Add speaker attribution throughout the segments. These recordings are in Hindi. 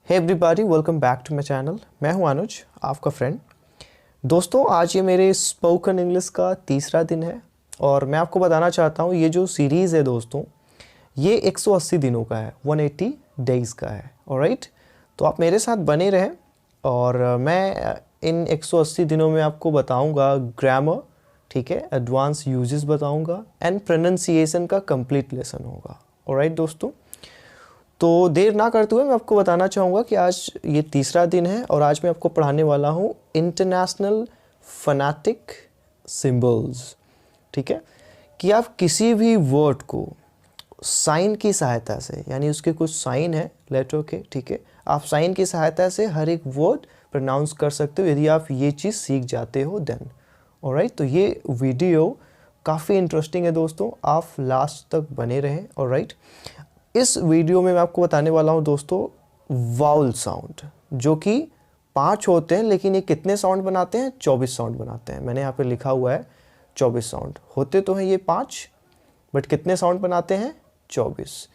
Speaker 1: Hey everybody, welcome back to my channel. मैं हूं अनुज, आपका फ्रेंड। दोस्तों, आज ये मेरे स्पोकन इंग्लिश का तीसरा दिन है और मैं आपको बताना चाहता हूं ये जो सीरीज़ है दोस्तों, ये 180 दिनों का है, 180 डेज़ का है। ऑलराइट, तो आप मेरे साथ बने रहें और मैं इन 180 दिनों में आपको बताऊंगा ग्रामर, ठीक है, एडवांस यूजेस बताऊंगा एंड प्रोनाउंसिएशन का कंप्लीट लेसन होगा। ऑलराइट दोस्तों, तो देर ना करते हुए मैं आपको बताना चाहूँगा कि आज ये तीसरा दिन है और आज मैं आपको पढ़ाने वाला हूँ इंटरनेशनल फोनेटिक सिंबल्स। ठीक है, कि आप किसी भी वर्ड को साइन की सहायता से, यानी उसके कुछ साइन है लेटर के, ठीक है, आप साइन की सहायता से हर एक वर्ड प्रोनाउंस कर सकते हो यदि आप ये चीज़ सीख जाते हो देन। ऑलराइट, तो ये वीडियो काफ़ी इंटरेस्टिंग है दोस्तों, आप लास्ट तक बने रहें। ऑलराइट, इस वीडियो में मैं आपको बताने वाला हूं दोस्तों वाउल साउंड, जो कि 5 होते हैं, लेकिन ये कितने साउंड बनाते हैं? 24 साउंड बनाते हैं। मैंने यहाँ पे लिखा हुआ है 24 साउंड। होते तो हैं ये 5, बट कितने साउंड बनाते हैं? 24।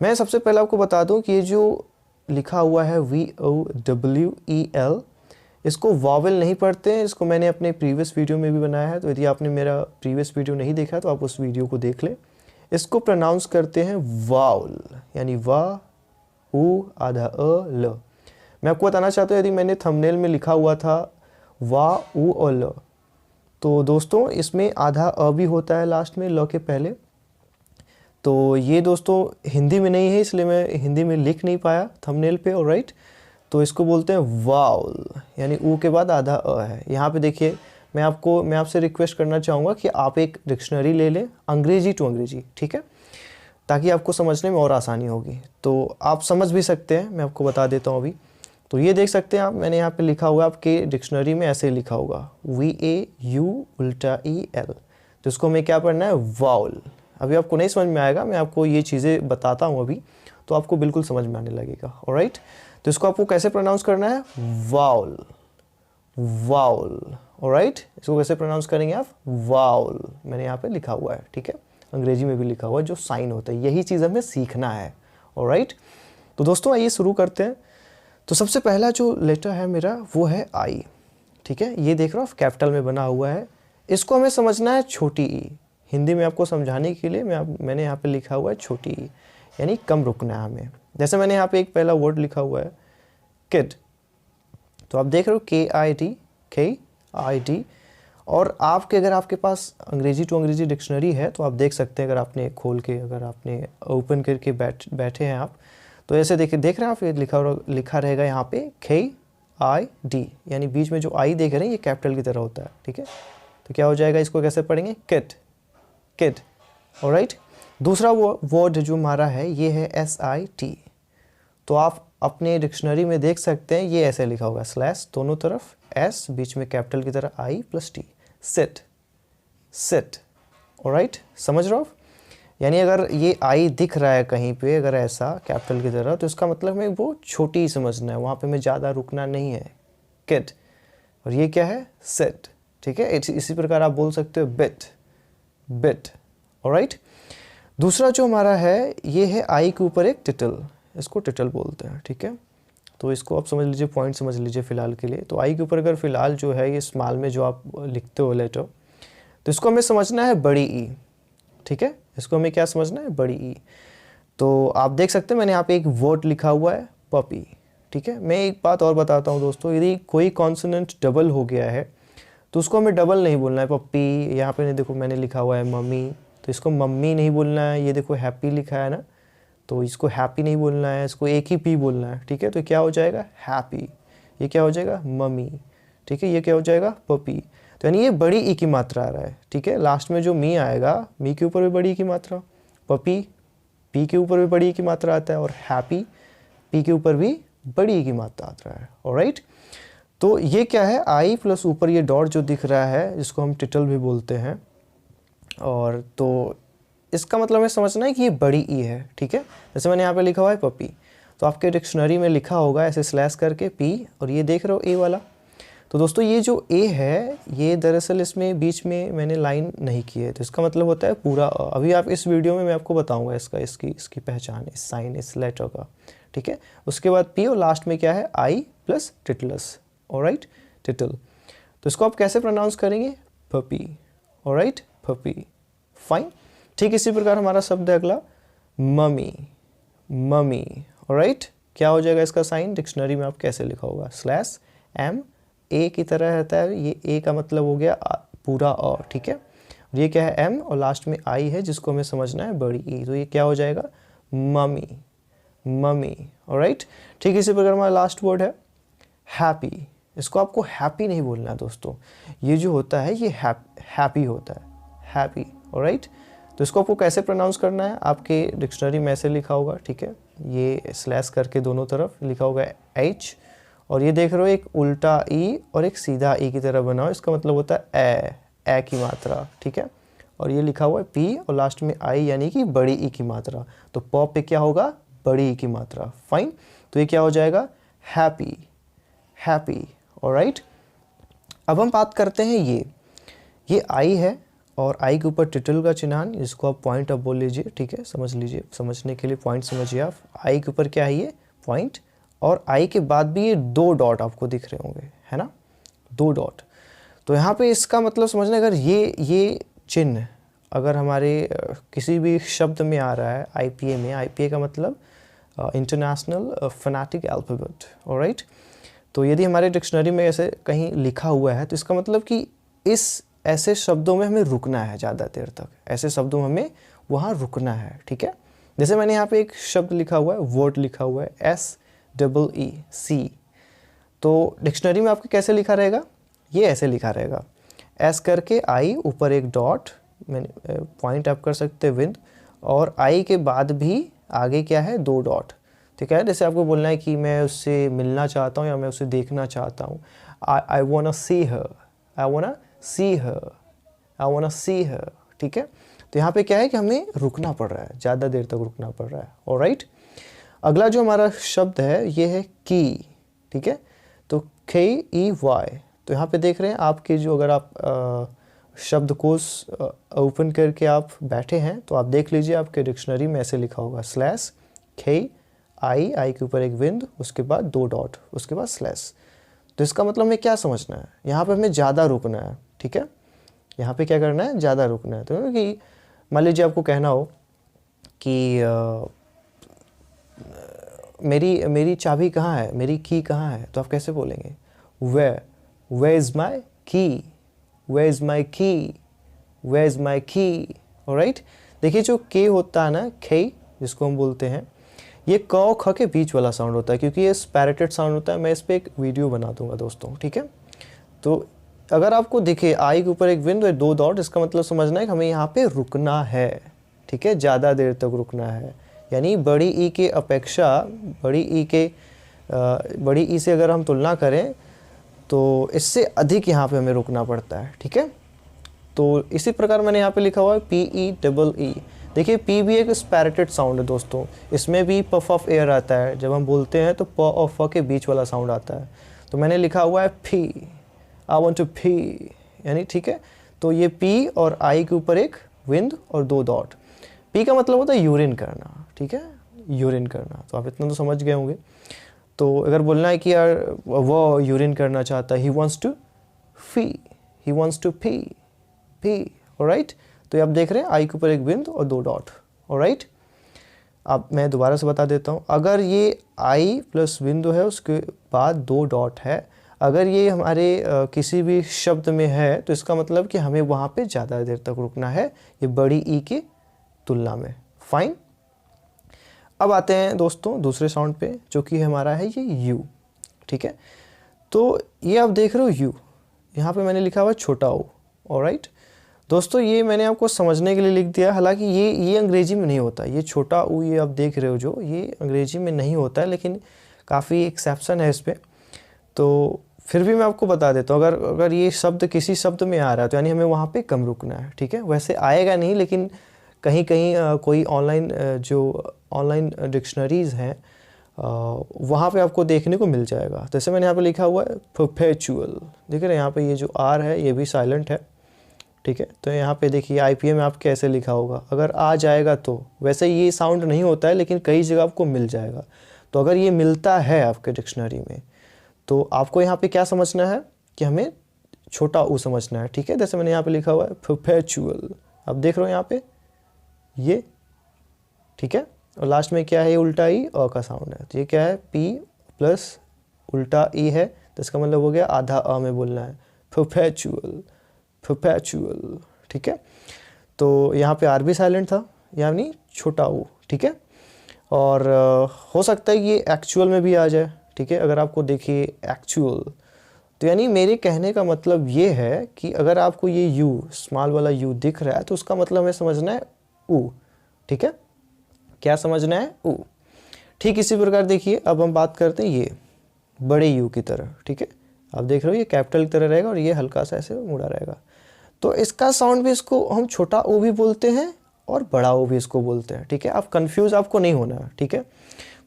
Speaker 1: मैं सबसे पहले आपको बता दूं कि ये जो लिखा हुआ है VOWEL, इसको वावेल नहीं पढ़ते हैं। इसको मैंने अपने प्रीवियस वीडियो में भी बनाया है, तो यदि आपने मेरा प्रीवियस वीडियो नहीं देखा तो आप उस वीडियो को देख लें। इसको प्रोनाउंस करते हैं वाउल, यानी वा उ आधा अ ल। मैं आपको बताना चाहता हूँ, यदि मैंने थंबनेल में लिखा हुआ था वा उ और ल, तो दोस्तों इसमें आधा अ भी होता है लास्ट में ल के पहले। तो ये दोस्तों हिंदी में नहीं है, इसलिए मैं हिंदी में लिख नहीं पाया थंबनेल पे। ऑलराइट, तो इसको बोलते हैं वाउल, यानी ऊ के बाद आधा अ है। यहाँ पे देखिए, मैं आपसे रिक्वेस्ट करना चाहूँगा कि आप एक डिक्शनरी ले लें, अंग्रेजी टू अंग्रेजी, ठीक है, ताकि आपको समझने में और आसानी होगी। तो आप समझ भी सकते हैं, मैं आपको बता देता हूँ अभी। तो ये देख सकते हैं आप, मैंने यहाँ पे लिखा हुआ है, आपके डिक्शनरी में ऐसे लिखा होगा VAULTEL। तो इसको हमें क्या पढ़ना है? वाउल। अभी आपको नहीं समझ में आएगा, मैं आपको ये चीज़ें बताता हूँ अभी, तो आपको बिल्कुल समझ में आने लगेगा। ऑलराइट, तो इसको आपको कैसे प्रोनाउंस करना है? Vowel, vowel. ऑलराइट, इसको कैसे प्रोनाउंस करेंगे आप? वाउल। मैंने यहाँ पे लिखा हुआ है, ठीक है, अंग्रेजी में भी लिखा हुआ है, जो साइन होता है, यही चीज़ हमें सीखना है। ऑलराइट, तो दोस्तों आइए शुरू करते हैं। तो सबसे पहला जो लेटर है मेरा वो है आई, ठीक है, ये देख रहे हो कैपिटल में बना हुआ है। इसको हमें समझना है छोटी ई। हिंदी में आपको समझाने के लिए मैंने यहाँ पे लिखा हुआ है छोटी ई, यानी कम रुकना है हमें। जैसे मैंने यहाँ पे एक पहला वर्ड लिखा हुआ है किड, तो आप देख रहे हो KID। और अगर आपके पास अंग्रेजी टू अंग्रेजी डिक्शनरी है तो आप देख सकते हैं, अगर आपने खोल के, अगर आपने ओपन करके बैठे हैं आप, तो ऐसे देख रहे हैं आप, ये लिखा रहेगा यहाँ पे KID, यानी बीच में जो आई देख रहे हैं ये कैपिटल की तरह होता है, ठीक है। तो क्या हो जाएगा, इसको कैसे पढ़ेंगे? किड। ऑलराइट, दूसरा वर्ड जो हमारा है ये है SIT। तो आप अपने डिक्शनरी में देख सकते हैं, ये ऐसे लिखा होगा, स्लैश दोनों तरफ, S बीच में कैपिटल की तरह I + T, सिट। ऑलराइट, समझ रहे हो? यानी अगर ये आई दिख रहा है कहीं पे, अगर ऐसा कैपिटल की तरह, तो इसका मतलब है वो छोटी ही समझना है, वहाँ पे हमें ज़्यादा रुकना नहीं है, किड। और ये क्या है? सिट, ठीक है। इसी प्रकार आप बोल सकते हो बिट। ऑलराइट, दूसरा जो हमारा है ये है आई के ऊपर एक टिटल, इसको टिटल बोलते हैं, ठीक है। तो इसको आप समझ लीजिए, पॉइंट समझ लीजिए फ़िलहाल के लिए। तो आई के ऊपर अगर फ़िलहाल जो है ये स्मॉल में जो आप लिखते हो लेटर, तो इसको हमें समझना है बड़ी ई, ठीक है। इसको हमें क्या समझना है? बड़ी ई। तो आप देख सकते हैं मैंने यहाँ पे एक वर्ड लिखा हुआ है पपी, ठीक है। मैं एक बात और बताता हूँ दोस्तों, यदि कोई कॉन्सोनेंट डबल हो गया है तो उसको हमें डबल नहीं बोलना है, पप्पी। यहाँ पे देखो मैंने लिखा हुआ है मम्मी, तो इसको मम्मी नहीं बोलना है। ये देखो हैप्पी लिखा है ना, तो इसको हैप्पी नहीं बोलना है, इसको एक ही पी बोलना है, ठीक है। तो क्या हो जाएगा? हैप्पी। ये क्या हो जाएगा? मम्मी, ठीक है। ये क्या हो जाएगा? पपी। तो यानी ये बड़ी ई की मात्रा आ रहा है, ठीक है। लास्ट में जो मी आएगा, मी के ऊपर भी बड़ी ई की मात्रा, पपी पी के ऊपर भी बड़ी ई की मात्रा आता है, और हैप्पी पी के ऊपर भी बड़ी ई की मात्रा आता है। ऑलराइट, तो ये क्या है? आई प्लस ऊपर ये डॉट जो दिख रहा है, जिसको हम टिटल भी बोलते हैं, और तो इसका मतलब है समझना है कि ये बड़ी ई है, ठीक है। जैसे मैंने यहाँ पे लिखा हुआ है पपी, तो आपके डिक्शनरी में लिखा होगा ऐसे स्लैश करके पी, और ये देख रहे हो ए वाला। तो दोस्तों ये जो ए है, ये दरअसल इसमें बीच में मैंने लाइन नहीं की है, तो इसका मतलब होता है पूरा अ। अभी आप इस वीडियो में मैं आपको बताऊंगा इसकी पहचान, इस साइन, इस लेटर का, ठीक है। उसके बाद पी और लास्ट में क्या है, आई प्लस टिटलस, ऑलराइट, टिटल। तो इसको आप कैसे प्रोनाउंस करेंगे, पपी, ऑलराइट, पपी, फाइन। ठीक इसी प्रकार हमारा शब्द है अगला मम्मी, मम्मी, ऑलराइट। क्या हो जाएगा इसका साइन, डिक्शनरी में आप कैसे लिखा होगा, स्लैश एम, ए की तरह रहता है, ये ए का मतलब हो गया पूरा और, ठीक है। और ये क्या है, एम और लास्ट में आई है जिसको हमें समझना है बड़ी ई, तो ये क्या हो जाएगा, मम्मी, मम्मी, ऑलराइट। ठीक इसी प्रकार हमारा लास्ट वर्ड है हैप्पी। इसको आपको हैप्पी नहीं बोलना है दोस्तों, ये जो होता है ये हैप्पी होता है, हैप्पी, ऑलराइट। तो इसको आपको कैसे प्रोनाउंस करना है, आपके डिक्शनरी में ऐसे लिखा होगा, ठीक है, ये स्लैश करके दोनों तरफ लिखा होगा एच, और ये देख रहे हो एक उल्टा ई और एक सीधा ई की तरह बना हो, इसका मतलब होता है ए की मात्रा, ठीक है। और ये लिखा हुआ है पी और लास्ट में आई यानी कि बड़ी ई की मात्रा, तो प पे क्या होगा, बड़ी ई की मात्रा, फाइन। तो ये क्या हो जाएगा, हैप्पी, हैप्पी, ऑलराइट। अब हम बात करते हैं ये आई है और आई के ऊपर टिटल का चिन्हान, जिसको आप पॉइंट अब बोल लीजिए, ठीक है, समझ लीजिए, समझने के लिए पॉइंट समझिए आप। आई के ऊपर क्या है, ये पॉइंट, और आई के बाद भी ये 2 डॉट आपको दिख रहे होंगे, है ना, 2 डॉट। तो यहाँ पे इसका मतलब समझना, अगर ये चिन्ह अगर हमारे किसी भी शब्द में आ रहा है आईपीए में, आईपीए का मतलब इंटरनेशनल फोनेटिक अल्फाबेट, ऑलराइट। तो यदि हमारे डिक्शनरी में ऐसे कहीं लिखा हुआ है तो इसका मतलब कि इस ऐसे शब्दों में हमें रुकना है ज़्यादा देर तक, ऐसे शब्दों में हमें वहाँ रुकना है, ठीक है। जैसे मैंने यहाँ पे एक शब्द लिखा हुआ है, वर्ड लिखा हुआ है SEEC, तो डिक्शनरी में आपके कैसे लिखा रहेगा, ये ऐसे लिखा रहेगा, एस करके आई, ऊपर एक डॉट, मैंने पॉइंट आप कर सकते हैं विद, और आई के बाद भी आगे क्या है, 2 डॉट, ठीक है। जैसे आपको बोलना है कि मैं उससे मिलना चाहता हूँ या मैं उसे देखना चाहता हूँ, I want see her, I want see her, I want see her, ठीक है। तो यहाँ पे क्या है कि हमें रुकना पड़ रहा है, ज़्यादा देर तक रुकना पड़ रहा है, ऑलराइट। अगला जो हमारा शब्द है ये है की, ठीक है, तो KEY। तो यहाँ पे देख रहे हैं आपके जो, अगर आप शब्दकोश ओपन करके आप बैठे हैं तो आप देख लीजिए आपके डिक्शनरी में ऐसे लिखा होगा, स्लैश KI, आई के ऊपर एक बिंदु, उसके बाद 2 डॉट, उसके बाद स्लैश। तो इसका मतलब हमें क्या समझना है, यहाँ पे हमें ज़्यादा रुकना है, ठीक है, यहाँ पे क्या करना है, ज़्यादा रुकना है। तो कि मान लीजिए आपको कहना हो कि मेरी चाबी कहाँ है, मेरी की कहाँ है, तो आप कैसे बोलेंगे, वे इज़ माई की, वे इज़ माई की, वे इज़ माई की, ऑलराइट। देखिए जो के होता है ना, खे जिसको हम बोलते हैं, ये क और ख के बीच वाला साउंड होता है, क्योंकि ये स्पैरेटेड साउंड होता है। मैं इस पर एक वीडियो बना दूंगा दोस्तों, ठीक है। तो अगर आपको दिखे आई के ऊपर एक बिंदु 2 डॉट, इसका मतलब समझना है कि हमें यहाँ पे रुकना है, ठीक है, ज़्यादा देर तक रुकना है, यानी बड़ी ई के अपेक्षा बड़ी ई से अगर हम तुलना करें तो इससे अधिक यहाँ पे हमें रुकना पड़ता है, ठीक है। तो इसी प्रकार मैंने यहाँ पे लिखा हुआ है PEEE। देखिए पी भी एक स्पैरेटेड साउंड है दोस्तों, इसमें भी पफ ऑफ एयर आता है, जब हम बोलते हैं तो प और फ के बीच वाला साउंड आता है। तो मैंने लिखा हुआ है फी, आई वांट टू फी, यानी ठीक है। तो ये पी और आई के ऊपर एक विंड और 2 डॉट। पी का मतलब होता है यूरिन करना, ठीक है, यूरिन करना, तो आप इतना तो समझ गए होंगे। तो अगर बोलना है कि यार वो यूरिन करना चाहता है, he wants to pee, he wants to pee, pee, alright. तो ये आप देख रहे हैं आई के ऊपर एक बिंदु और 2 डॉट, ऑलराइट। अब मैं दोबारा से बता देता हूँ, अगर ये आई प्लस बिंदु है उसके बाद 2 डॉट है, अगर ये हमारे किसी भी शब्द में है तो इसका मतलब कि हमें वहाँ पे ज़्यादा देर तक रुकना है, ये बड़ी ई की तुलना में, फाइन। अब आते हैं दोस्तों दूसरे साउंड पे, जो कि हमारा है ये यू, ठीक है। तो ये आप देख रहे हो यू, यहाँ पे मैंने लिखा हुआ छोटा ओ, ऑलराइट। दोस्तों ये मैंने आपको समझने के लिए लिख दिया, हालांकि ये अंग्रेजी में नहीं होता, ये छोटा ऊ ये आप देख रहे हो जो, ये अंग्रेजी में नहीं होता है, लेकिन काफ़ी एक्सेप्शन है इस पर। तो फिर भी मैं आपको बता देता हूँ, अगर ये शब्द किसी शब्द में आ रहा है तो यानी हमें वहाँ पे कम रुकना है, ठीक है। वैसे आएगा नहीं, लेकिन कहीं कहीं कोई ऑनलाइन डिक्शनरीज़ हैं वहाँ पे आपको देखने को मिल जाएगा। जैसे मैंने यहाँ पे लिखा हुआ है परपेचुअल, देख रहे हैं यहाँ पे ये जो आर है ये भी साइलेंट है, ठीक है। तो यहाँ पे देखिए आईपीए में आप कैसे लिखा होगा, अगर आ जाएगा तो, वैसे ये साउंड नहीं होता है लेकिन कई जगह आपको मिल जाएगा। तो अगर ये मिलता है आपके डिक्शनरी में तो आपको यहाँ पे क्या समझना है कि हमें छोटा ऊ समझना है, ठीक है। जैसे मैंने यहाँ पे लिखा हुआ है परपेचुअल, आप देख रहे हो यहाँ पे ये, ठीक है। और लास्ट में क्या है, ये उल्टा ई अ का साउंड है, तो ये क्या है पी प्लस उल्टा ई है, तो इसका मतलब हो गया आधा अ में बोलना है, परपेचुअल परपेचुअल, ठीक है। तो यहाँ पे आर भी साइलेंट था, यानी छोटा ऊ, ठीक है। और हो सकता है कि ये एक्चुअल में भी आ जाए, ठीक है। अगर आपको देखिए एक्चुअल, तो यानी मेरे कहने का मतलब ये है कि अगर आपको ये यू स्मॉल वाला यू दिख रहा है तो उसका मतलब हमें समझना है ऊ, ठीक है। क्या समझना है, ऊ। ठीक इसी प्रकार देखिए अब हम बात करते हैं ये बड़े यू की तरह, ठीक है। आप देख रहे हो ये कैपिटल की तरह रहेगा और ये हल्का सा ऐसे मुड़ा रहेगा, तो इसका साउंड भी इसको हम छोटा ओ भी बोलते हैं और बड़ा ओ भी इसको बोलते हैं, ठीक है। आप कंफ्यूज आपको नहीं होना है, ठीक है।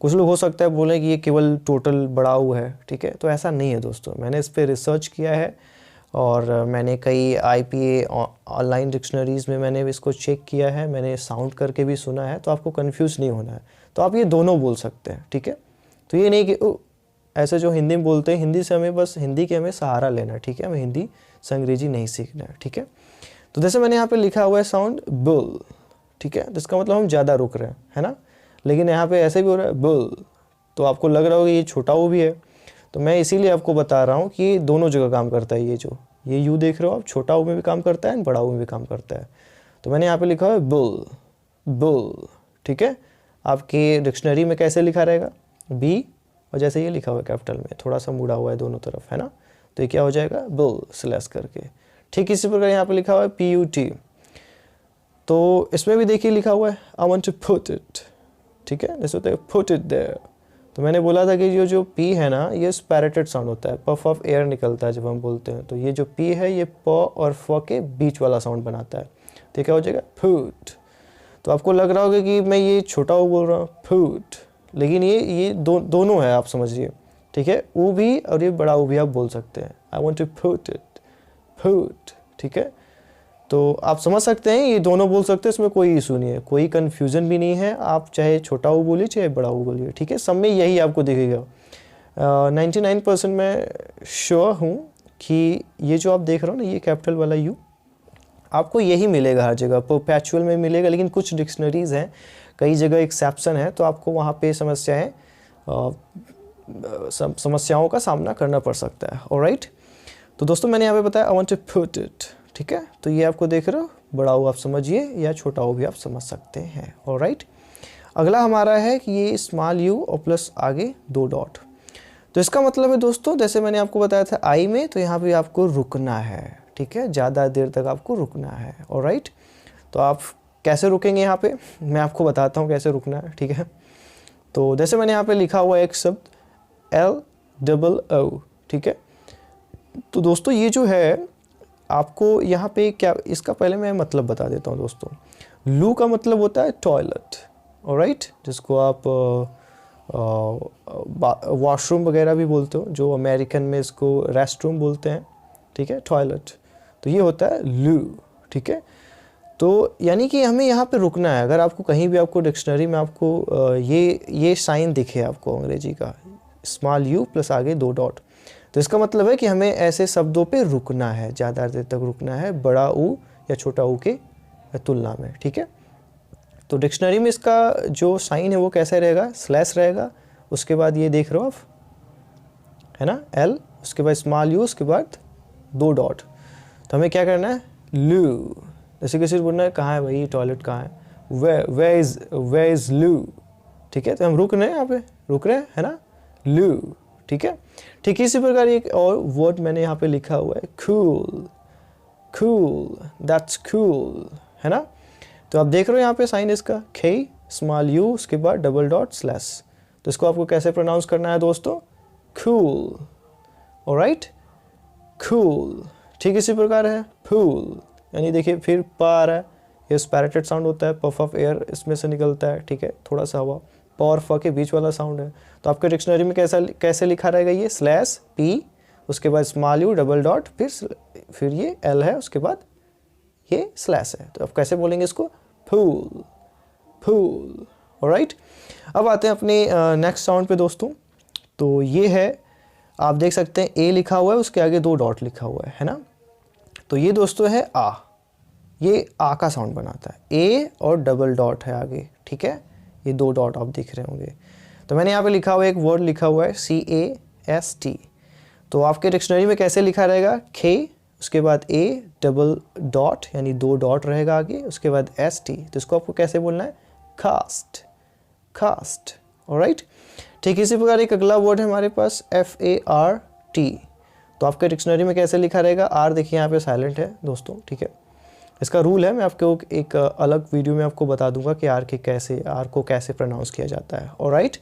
Speaker 1: कुछ लोग हो सकता है बोले कि ये केवल टोटल बड़ा ओ है, ठीक है, तो ऐसा नहीं है दोस्तों। मैंने इस पर रिसर्च किया है और मैंने कई IPA ऑनलाइन डिक्शनरीज़ में मैंने इसको चेक किया है, मैंने साउंड करके भी सुना है, तो आपको कंफ्यूज नहीं होना है। तो आप ये दोनों बोल सकते हैं, ठीक है। तो ये नहीं कि ऐसे जो हिंदी में बोलते हैं, हिंदी से हमें बस हिंदी के हमें सहारा लेना है, ठीक है। हमें हिंदी से अंग्रेजी नहीं सीखना है, ठीक है। तो जैसे मैंने यहाँ पे लिखा हुआ है साउंड बुल, ठीक है, तो इसका मतलब हम ज़्यादा रुक रहे हैं, है ना। लेकिन यहाँ पे ऐसे भी हो रहा है बुल, तो आपको लग रहा होगा ये छोटा वो भी है, तो मैं इसीलिए आपको बता रहा हूँ कि ये दोनों जगह काम करता है। ये यू देख रहे हो आप, छोटा वो में भी काम करता है, बड़ा वो में भी काम करता है। तो मैंने यहाँ पे लिखा है बुल बुल, ठीक है। आपके डिक्शनरी में कैसे लिखा रहेगा, बी, और जैसे ये लिखा हुआ है कैपिटल में, थोड़ा सा मुड़ा हुआ है दोनों तरफ, है ना, तो ये क्या हो जाएगा बुल स्लैश करके। ठीक इसी प्रकार यहाँ पे लिखा हुआ है PUT, तो इसमें भी देखिए लिखा हुआ है I want to put it, ठीक है, जैसे होता है पुट इट देयर। तो मैंने बोला था कि जो पी है ना, ये स्पैरेटेड साउंड होता है, पफ ऑफ एयर निकलता है जब हम बोलते हैं, तो ये जो पी है ये प और फ के बीच वाला साउंड बनाता है, तो क्या हो जाएगा फूट। तो आपको लग रहा होगा कि मैं ये छोटा वो बोल रहा हूँ फूट, लेकिन ये दोनों है, आप समझिए, ठीक है। ऊ भी और ये बड़ा ऊ भी आप बोल सकते हैं, I want to put it foot, ठीक है। तो आप समझ सकते हैं, ये दोनों बोल सकते हैं, इसमें कोई इशू नहीं है, कोई कन्फ्यूज़न भी नहीं है। आप चाहे छोटा ऊ बोलिए चाहे बड़ा ऊ बोलिए, ठीक है, सब में यही आपको दिखेगा। 99% मैं श्योर हूँ कि ये जो आप देख रहे हो ना, ये कैपिटल वाला यू आपको यही मिलेगा हर जगह, परपेचुअल में मिलेगा, लेकिन कुछ डिक्शनरीज़ हैं, कई जगह एक्सेप्शन है, तो आपको वहाँ पे समस्याओं का सामना करना पड़ सकता है। ऑलराइट, तो दोस्तों मैंने यहाँ पे बताया I want to put it, ठीक है। तो ये आपको देख रहे हो, बड़ा ओ आप समझिए या छोटा ओ भी आप समझ सकते हैं। ऑलराइट, अगला हमारा है कि ये स्मॉल यू और प्लस आगे 2 डॉट। तो इसका मतलब है दोस्तों, जैसे मैंने आपको बताया था आई में, तो यहाँ पे आपको रुकना है, ठीक है, ज़्यादा देर तक आपको रुकना है। ऑलराइट, तो आप कैसे रुकेंगे यहाँ पे, मैं आपको बताता हूँ कैसे रुकना है, ठीक है। तो जैसे मैंने यहाँ पे लिखा हुआ है एक शब्द LOO, ठीक है। तो दोस्तों ये जो है आपको यहाँ पे क्या, इसका पहले मैं मतलब बता देता हूँ दोस्तों। लू का मतलब होता है टॉयलेट, ऑलराइट, जिसको आप वॉशरूम वगैरह भी बोलते हो, जो अमेरिकन में इसको रेस्ट रूम बोलते हैं, ठीक है, टॉयलेट। तो ये होता है लू, ठीक है। तो यानी कि हमें यहाँ पे रुकना है। अगर आपको कहीं भी आपको डिक्शनरी में आपको ये साइन दिखे आपको अंग्रेजी का, स्मॉल यू प्लस आगे 2 डॉट, तो इसका मतलब है कि हमें ऐसे शब्दों पे रुकना है, ज़्यादा देर तक रुकना है, बड़ा ऊ या छोटा ऊ के तुलना में, ठीक है। तो डिक्शनरी में इसका जो साइन है वो कैसे रहेगा, स्लैश रहेगा, उसके बाद ये देख रहे हो आप, है ना, L, उसके बाद स्मॉल यू, उसके बाद 2 डॉट। तो हमें क्या करना है, लू, जैसे किसी से बोलना है कहाँ है भाई टॉयलेट कहाँ है, वे इज लू, ठीक है। तो हम रुक रहे हैं, यहाँ पे रुक रहे हैं, है ना, लू, ठीक है। ठीक इसी प्रकार एक और वर्ड मैंने यहाँ पे लिखा हुआ है कूल, कूल, दैट्स कूल, है ना। तो आप देख रहे हो यहाँ पे साइन इसका K, स्मॉल यू, उसके बाद डबल डॉट स्लैश। तो इसको आपको कैसे प्रोनाउंस करना है दोस्तों, कूल, ऑलराइट, कूल। ठीक इसी प्रकार है फूल, यानी देखिए फिर प आ रहा है, ये स्पैरेटेड साउंड होता है, पफ ऑफ एयर इसमें से निकलता है, ठीक है, थोड़ा सा हवा, प और फ के बीच वाला साउंड है। तो आपके डिक्शनरी में कैसे लिखा रहेगा, ये स्लैश पी, उसके बाद स्मॉल यू डबल डॉट, फिर ये L है, उसके बाद ये स्लैश है। तो आप कैसे बोलेंगे इसको, फूल, फूल, ऑलराइट, अब आते हैं अपने नेक्स्ट साउंड पे दोस्तों। तो ये है, आप देख सकते हैं ए लिखा हुआ है, उसके आगे 2 डॉट लिखा हुआ है ना। तो ये दोस्तों है आ, ये आ का साउंड बनाता है, ए और डबल डॉट है आगे, ठीक है, ये 2 डॉट आप दिख रहे होंगे। तो मैंने यहाँ पे लिखा हुआ है, एक वर्ड लिखा हुआ है CAST। तो आपके डिक्शनरी में कैसे लिखा रहेगा, खे, उसके बाद ए डबल डॉट यानी 2 डॉट रहेगा आगे, उसके बाद ST। तो इसको आपको कैसे बोलना है, कास्ट, कास्ट, ऑलराइट। ठीक इसी प्रकार एक अगला वर्ड है हमारे पास FART। तो आपके डिक्शनरी में कैसे लिखा रहेगा, आर देखिए यहाँ पे साइलेंट है दोस्तों, ठीक है। इसका रूल है, मैं आपको एक अलग वीडियो में आपको बता दूंगा कि आर को कैसे प्रोनाउंस किया जाता है, ऑलराइट।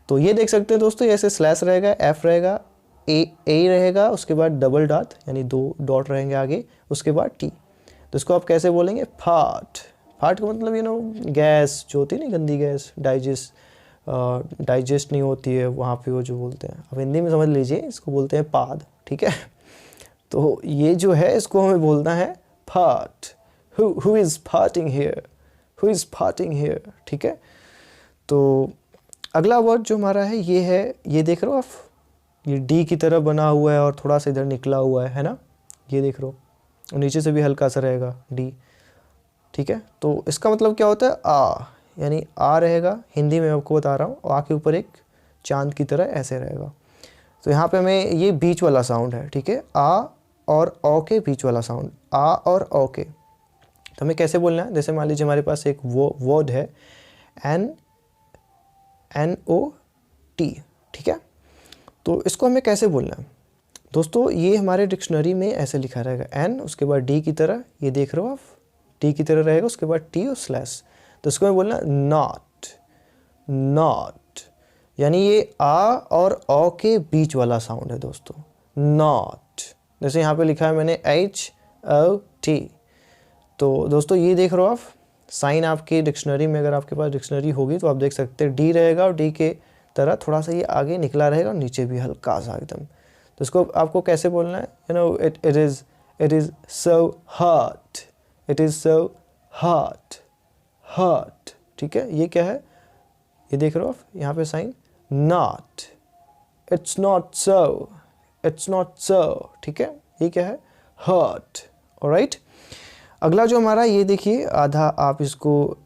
Speaker 1: तो ये देख सकते हैं दोस्तों, ऐसे स्लैश रहेगा, एफ रहेगा, ए रहेगा, उसके बाद डबल डॉट यानी 2 डॉट रहेंगे आगे, उसके बाद टी। तो इसको आप कैसे बोलेंगे, फाट। फाट का मतलब गैस जो होती है ना, गंदी गैस, डाइजेस्ट नहीं होती है वहाँ पे, वो जो बोलते हैं, अब हिंदी में समझ लीजिए, इसको बोलते हैं पाद, ठीक है। तो ये जो है इसको हमें बोलना है फाट। Who is farting here, who is farting here, ठीक है। तो अगला वर्ड जो हमारा है ये है, ये देख रहे हो आप, ये डी की तरह बना हुआ है और थोड़ा सा इधर निकला हुआ है ना, ये देख रहे हो, और नीचे से भी हल्का सा रहेगा डी, ठीक है। तो इसका मतलब क्या होता है, आ, यानी आ रहेगा, हिंदी में आपको बता रहा हूँ, आ के ऊपर एक चांद की तरह ऐसे रहेगा। तो यहाँ पे हमें ये बीच वाला साउंड है, ठीक है, आ और ओ के बीच वाला साउंड, आ और ओ के। तो हमें कैसे बोलना है, जैसे मान लीजिए हमारे पास एक वर्ड है NOT, ठीक है। तो इसको हमें कैसे बोलना है दोस्तों, ये हमारे डिक्शनरी में ऐसे लिखा रहेगा, एन, उसके बाद डी की तरह, ये देख रहे हो आप, डी की तरह रहेगा, उसके बाद टी और स्लैश। तो इसको मैं बोलना नॉट, नॉट, यानी ये आ और ओ के बीच वाला साउंड है दोस्तों, नॉट। जैसे यहाँ पे लिखा है मैंने HOT। तो दोस्तों ये देख रहे हो आप, साइन आपके डिक्शनरी में, अगर आपके पास डिक्शनरी होगी तो आप देख सकते हैं डी रहेगा, और डी के तरह थोड़ा सा ये आगे निकला रहेगा और नीचे भी हल्का सा एकदम। तो इसको आपको कैसे बोलना है, it is so hot, it is so hot, hot, ठीक है। ये क्या है, ये देख रहे हो आप यहाँ पे sign, not, it's not so, it's not so, ठीक है। ये क्या है, हॉट, ऑलराइट। अगला जो हमारा, ये देखिए, आधा आप इसको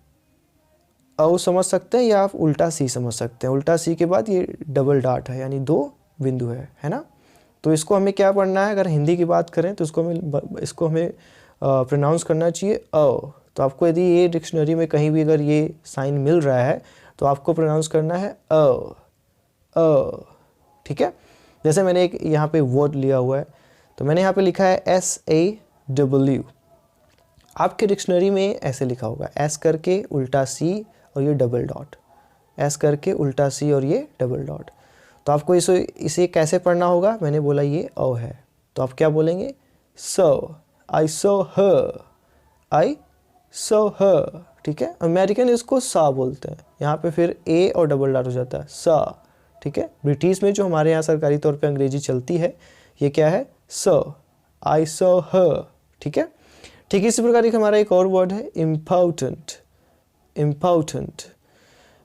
Speaker 1: औ समझ सकते हैं या आप उल्टा सी समझ सकते हैं। उल्टा सी के बाद ये डबल डॉट है, यानी 2 बिंदु है ना। तो इसको हमें क्या पढ़ना है, अगर हिंदी की बात करें तो इसको हमें प्रोनाउंस करना चाहिए अ। तो आपको यदि ये डिक्शनरी में कहीं भी अगर ये साइन मिल रहा है तो आपको प्रोनाउंस करना है अ, ठीक है। जैसे मैंने एक यहाँ पे वर्ड लिया हुआ है, तो मैंने यहाँ पे लिखा है SAW। आपके डिक्शनरी में ऐसे लिखा होगा, एस करके उल्टा सी और ये डबल डॉट, एस करके उल्टा सी और ये डबल डॉट। तो आपको इसे कैसे पढ़ना होगा, मैंने बोला ये ओ है, तो आप क्या बोलेंगे, सो, आई सो हर, आई सो हर, ठीक है। अमेरिकन इसको सा बोलते हैं, यहाँ पे फिर ए और डबल डॉट हो जाता है, सा, ठीक है। ब्रिटिश में जो हमारे यहाँ सरकारी तौर पे अंग्रेजी चलती है, ये क्या है, सो, आई सो हर, ठीक है। ठीक इसी प्रकार एक हमारा एक और वर्ड है इम्पोर्टेंट, इम्पोर्टेंट,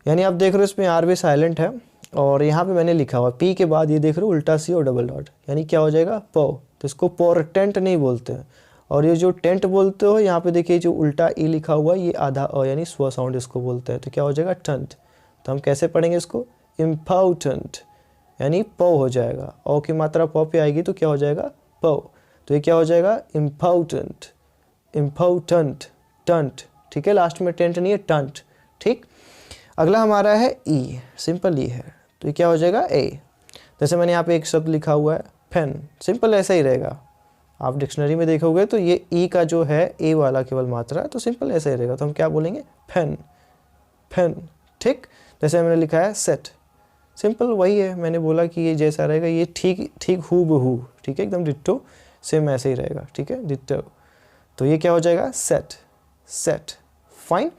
Speaker 1: यानी आप देख रहे हो इसमें आर भी साइलेंट है, और यहाँ पे मैंने लिखा हुआ पी के बाद ये देख रहे हो उल्टा सी और डबल डॉट, यानी क्या हो जाएगा, पो। तो इसको पोर्टेंट नहीं बोलते हैं, और ये जो टेंट बोलते हो, यहाँ पे देखिए जो उल्टा ई लिखा हुआ है, ये आधा अ यानी स्व साउंड इसको बोलते हैं, तो क्या हो जाएगा, टंट। तो हम कैसे पढ़ेंगे इसको, इम्पोर्टेंट, यानी पो हो जाएगा, ओ की मात्रा पो पे आएगी तो क्या हो जाएगा, पो। तो ये क्या हो जाएगा, इम्पोर्टेंट, इम्पोर्टेंट, टंट, ठीक है। लास्ट में टेंट नहीं है, टंट, ठीक। अगला हमारा है ई, सिंपल ई है, तो ये क्या हो जाएगा, ए। जैसे मैंने यहाँ पे एक शब्द लिखा हुआ है पेन, सिंपल ऐसा ही रहेगा, आप डिक्शनरी में देखोगे तो ये ई का जो है ए वाला केवल मात्रा है, तो सिंपल ऐसा ही रहेगा। तो हम क्या बोलेंगे, पेन, पेन, ठीक। जैसे मैंने लिखा है सेट, सिंपल वही है, मैंने बोला कि ये जैसा रहेगा, ये ठीक हू बहू, ठीक है, एकदम डिट्टो, सेम ऐसे ही रहेगा, ठीक है, डिट्टो। तो ये क्या हो जाएगा, सेट, सेट, फाइन।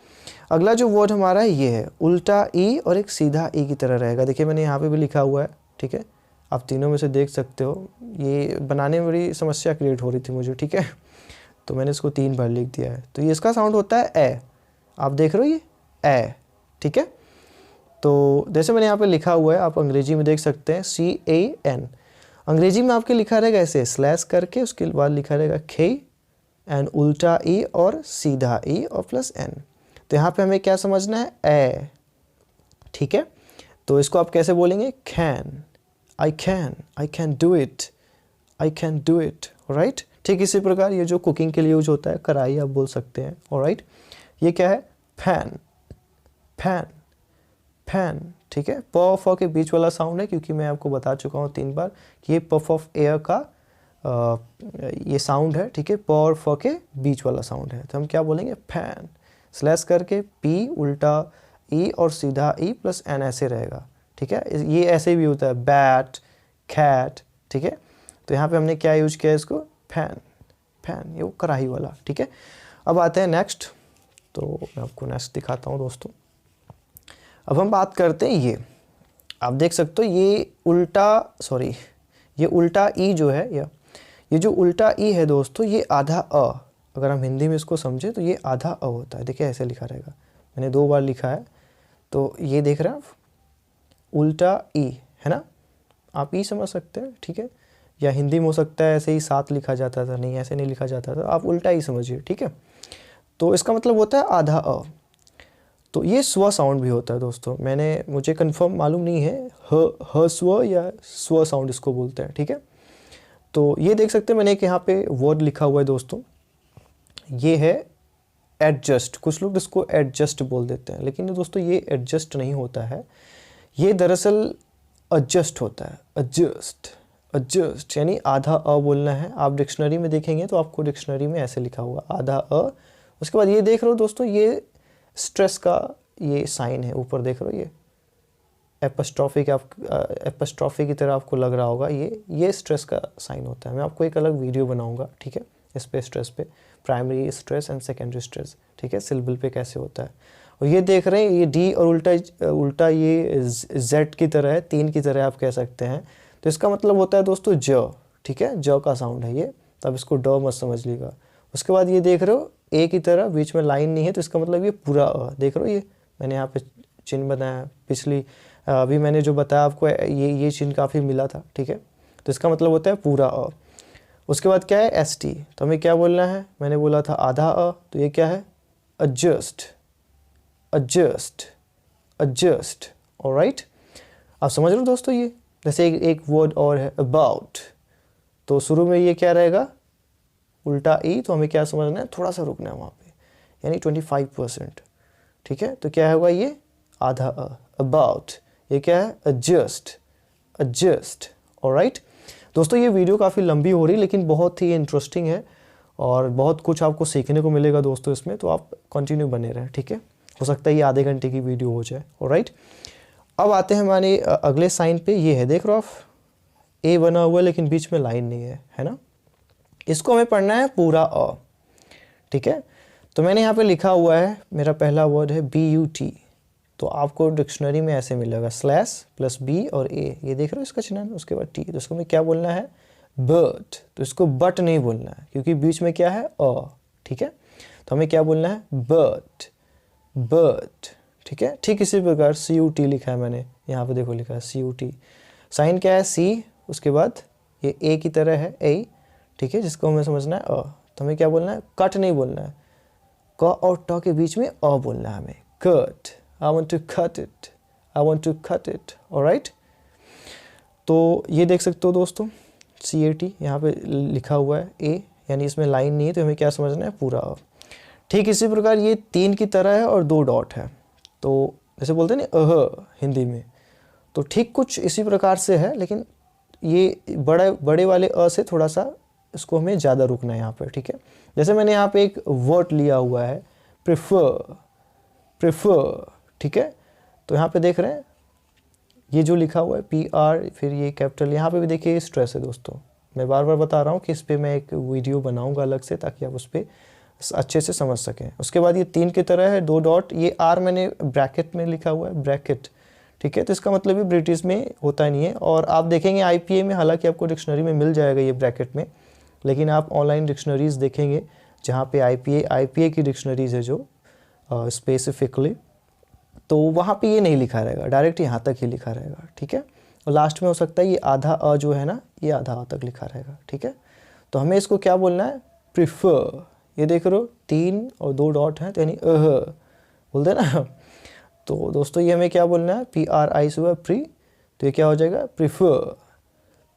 Speaker 1: अगला जो वर्ड हमारा है ये है उल्टा ई और एक सीधा ई की तरह रहेगा। देखिए मैंने यहाँ पे भी लिखा हुआ है, ठीक है, आप तीनों में से देख सकते हो। ये बनाने में बड़ी समस्या क्रिएट हो रही थी मुझे, ठीक है, तो मैंने इसको 3 बार लिख दिया है। तो ये इसका साउंड होता है ए, आप देख रहे हो ये ए, ठीक है। तो जैसे मैंने यहाँ पे लिखा हुआ है, आप अंग्रेजी में देख सकते हैं CAN। अंग्रेजी में आपके लिखा रहेगा ऐसे स्लैश करके, उसके बाद लिखा रहेगा खे एंड उल्टा ई और सीधा ई और प्लस एन। तो यहाँ पे हमें क्या समझना है, ए, ठीक है। तो इसको आप कैसे बोलेंगे, can, I can do it, I can do it, alright. ठीक इसी प्रकार ये जो कुकिंग के लिए यूज होता है, कढ़ाई आप बोल सकते हैं, ऑलराइट। ये क्या है, फैन, फैन, फैन, ठीक है। प फ के बीच वाला साउंड है, क्योंकि मैं आपको बता चुका हूँ 3 बार कि ये पफ ऑफ एयर का ये साउंड है, ठीक है। प और फ के बीच वाला साउंड है, तो हम क्या बोलेंगे, फैन, स्लैश करके पी उल्टा ई और सीधा ई प्लस एन ऐसे रहेगा, ठीक है। ये ऐसे भी होता है, बैट, कैट, ठीक है। तो यहाँ पे हमने क्या यूज किया है इसको, फैन, फैन, ये वो कढ़ाई वाला, ठीक है। अब आते हैं नेक्स्ट, तो मैं आपको नेक्स्ट दिखाता हूँ दोस्तों। अब हम बात करते हैं, ये आप देख सकते हो, ये उल्टा, सॉरी, ये उल्टा ई जो है, या ये जो उल्टा ई है दोस्तों, ये आधा अ, अगर हम हिंदी में इसको समझे तो ये आधा अ होता है। देखिए ऐसे लिखा रहेगा, मैंने 2 बार लिखा है, तो ये देख रहे हैं आप, उल्टा ई है ना, आप ई समझ सकते हैं, ठीक है। या हिंदी में हो सकता है ऐसे ही साथ लिखा जाता था, नहीं ऐसे नहीं लिखा जाता था, आप उल्टा ई समझिए, ठीक है। तो इसका मतलब होता है आधा अ। तो ये स्व साउंड भी होता है दोस्तों, मुझे कंफर्म मालूम नहीं है, ह स्व या स्व साउंड इसको बोलते हैं, ठीक है। तो ये देख सकते हैं, मैंने एक यहाँ पे वर्ड लिखा हुआ है दोस्तों, ये है एडजस्ट। कुछ लोग इसको एडजस्ट बोल देते हैं, लेकिन दोस्तों ये एडजस्ट नहीं होता है, ये दरअसल एडजस्ट होता है, एडजस्ट, एडजस्ट यानी आधा अ बोलना है। आप डिक्शनरी में देखेंगे तो आपको डिक्शनरी में ऐसे लिखा होगा, आधा अ। उसके बाद ये देख रहे हो दोस्तों, ये स्ट्रेस का ये साइन है, ऊपर देख रहे हो, ये एपस्ट्रॉफी के, आप एपस्ट्रॉफी की तरह आपको लग रहा होगा, ये स्ट्रेस का साइन होता है। मैं आपको एक अलग वीडियो बनाऊंगा, ठीक है, इस पे स्ट्रेस पे, primary stress and secondary stress, ठीक है, सिलेबल पे कैसे होता है। और ये देख रहे हैं, ये डी और उल्टा ये जेड की तरह है, 3 की तरह आप कह सकते हैं। तो इसका मतलब होता है दोस्तों ज, ठीक है, ज का साउंड है ये, तब इसको ड मत समझ लीजिएगा। उसके बाद ये देख रहे हो ए की तरह, बीच में लाइन नहीं है, तो इसका मतलब ये पूरा अ, देख रहे हो, ये मैंने यहाँ पे चिन्ह बनाया, पिछली अभी मैंने जो बताया आपको, ये चिन्ह काफ़ी मिला था, ठीक है। तो इसका मतलब होता है पूरा अ। उसके बाद क्या है, एस टी, तो हमें क्या बोलना है, मैंने बोला था आधा अ, तो ये क्या है, एडजस्ट, एडजस्ट, एडजस्ट, ऑलराइट। आप समझ रहे हो दोस्तों, ये जैसे एक वर्ड और है, अबाउट, तो शुरू में ये क्या रहेगा, उल्टा ई, तो हमें क्या समझना है, थोड़ा सा रुकना है वहाँ पे, यानी 25%, ठीक है। तो क्या होगा, ये आधा अ, अबाउट, ये क्या है, एडजस्ट, एडजस्ट, ऑलराइट। दोस्तों ये वीडियो काफ़ी लंबी हो रही है, लेकिन बहुत ही इंटरेस्टिंग है और बहुत कुछ आपको सीखने को मिलेगा दोस्तों इसमें, तो आप कंटिन्यू बने रहें, ठीक है। हो सकता है ये आधे घंटे की वीडियो हो जाए, ऑलराइट। अब आते हैं हमारे अगले साइन पे, ये है, देख रहे हो आप, ए बना हुआ है लेकिन बीच में लाइन नहीं है ना। इसको हमें पढ़ना है पूरा अ, ठीक है। तो मैंने यहाँ पे लिखा हुआ है, मेरा पहला वर्ड है BUT, तो आपको डिक्शनरी में ऐसे मिलेगा, स्लैश प्लस बी और ए, ये देख रहे हो इसका चिन्ह, उसके बाद टी, तो इसको हमें क्या बोलना है, बट, तो इसको बट नहीं बोलना है, क्योंकि बीच में क्या है, अ, ठीक है। तो हमें क्या बोलना है, बट, बट, ठीक है। ठीक इसी प्रकार CUT लिखा है मैंने, यहाँ पे देखो लिखा है CUT, साइन क्या है, C, उसके बाद ये ए की तरह है, ए, ठीक है, जिसको हमें समझना है अ। तो हमें क्या बोलना है, कट नहीं बोलना है, क और ट के बीच में अ बोलना है हमें, cut, I want to cut it, I want to cut it, alright। तो ये देख सकते हो दोस्तों, CAT यहाँ पे लिखा हुआ है, ए, यानी इसमें लाइन नहीं है, तो हमें क्या समझना है, पूरा अ। ठीक इसी प्रकार ये 3 की तरह है और 2 डॉट है, तो जैसे बोलते हैं ना अह हिंदी में, तो ठीक कुछ इसी प्रकार से है, लेकिन ये बड़े वाले अ से थोड़ा सा इसको हमें ज़्यादा रुकना है यहाँ पर, ठीक है। जैसे मैंने यहाँ पे एक वर्ड लिया हुआ है, प्रेफर, प्रेफर, ठीक है। तो यहाँ पे देख रहे हैं, ये जो लिखा हुआ है PR, फिर ये कैपिटल, यहाँ पे भी देखिए स्ट्रेस है दोस्तों। मैं बार बार बता रहा हूँ कि इस पर मैं एक वीडियो बनाऊंगा अलग से, ताकि आप उस पर अच्छे से समझ सकें। उसके बाद ये 3 की तरह है, 2 डॉट, ये R मैंने ब्रैकेट में लिखा हुआ है, ब्रैकेट, ठीक है। तो इसका मतलब भी ब्रिटिश में होता नहीं है, और आप देखेंगे IPA में, हालांकि आपको डिक्शनरी में मिल जाएगा ये ब्रैकेट में, लेकिन आप ऑनलाइन डिक्शनरीज़ देखेंगे जहाँ पे IPA की डिक्शनरीज़ है जो स्पेसिफिकली, तो वहाँ पे ये नहीं लिखा रहेगा, डायरेक्ट यहाँ तक ही लिखा रहेगा, ठीक है। और लास्ट में हो सकता है ये आधा अ जो है ना, ये आधा अ तक लिखा रहेगा, ठीक है। तो हमें इसको क्या बोलना है, प्रिफर। ये देख रहे हो 3 और 2 डॉट हैं, तो यानी बोलते ना। तो दोस्तों ये हमें क्या बोलना है, PRI से हुआ प्री, तो ये क्या हो जाएगा, प्रिफर,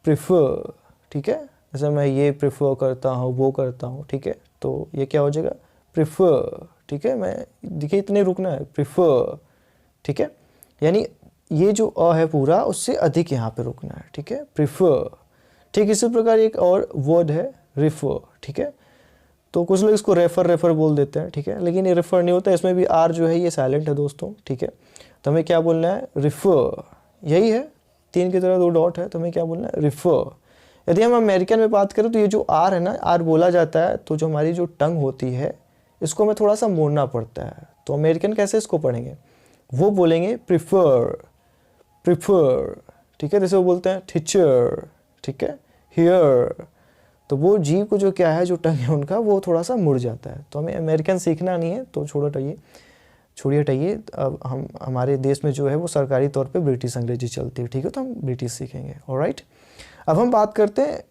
Speaker 1: प्रिफर, ठीक है। जैसे मैं ये प्रिफर करता हूँ, वो करता हूँ, ठीक है, तो ये क्या हो जाएगा, प्रिफर, ठीक है। मैं देखिए इतने रुकना है, प्रिफर, ठीक है। यानी ये जो अ है पूरा, उससे अधिक यहाँ पे रुकना है, ठीक है, प्रिफर। ठीक इसी प्रकार एक और वर्ड है रिफर, ठीक है। तो कुछ लोग इसको रेफर बोल देते हैं, ठीक है, लेकिन ये रेफर नहीं होता, इसमें भी आर जो है ये साइलेंट है दोस्तों, ठीक है। तो हमें क्या बोलना है, रिफर, यही है, 3 की तरह 2 डॉट है, तो हमें क्या बोलना है, रिफर। यदि हम अमेरिकन में बात करें तो ये जो आर है ना, आर बोला जाता है, तो जो हमारी जो टंग होती है इसको हमें थोड़ा सा मोड़ना पड़ता है। तो अमेरिकन कैसे इसको पढ़ेंगे, वो बोलेंगे प्रिफर, प्रिफर, ठीक है। जैसे वो बोलते हैं टीचर, ठीक है, हियर, तो वो जीव को जो क्या है, जो टंग है उनका, वो थोड़ा सा मुड़ जाता है। तो हमें अमेरिकन सीखना नहीं है, तो छोड़िए हटाइए। अब हम हमारे देश में जो है वो सरकारी तौर पे ब्रिटिश अंग्रेजी चलती है, ठीक है, तो हम ब्रिटिश सीखेंगे, ऑलराइट। अब हम बात करते हैं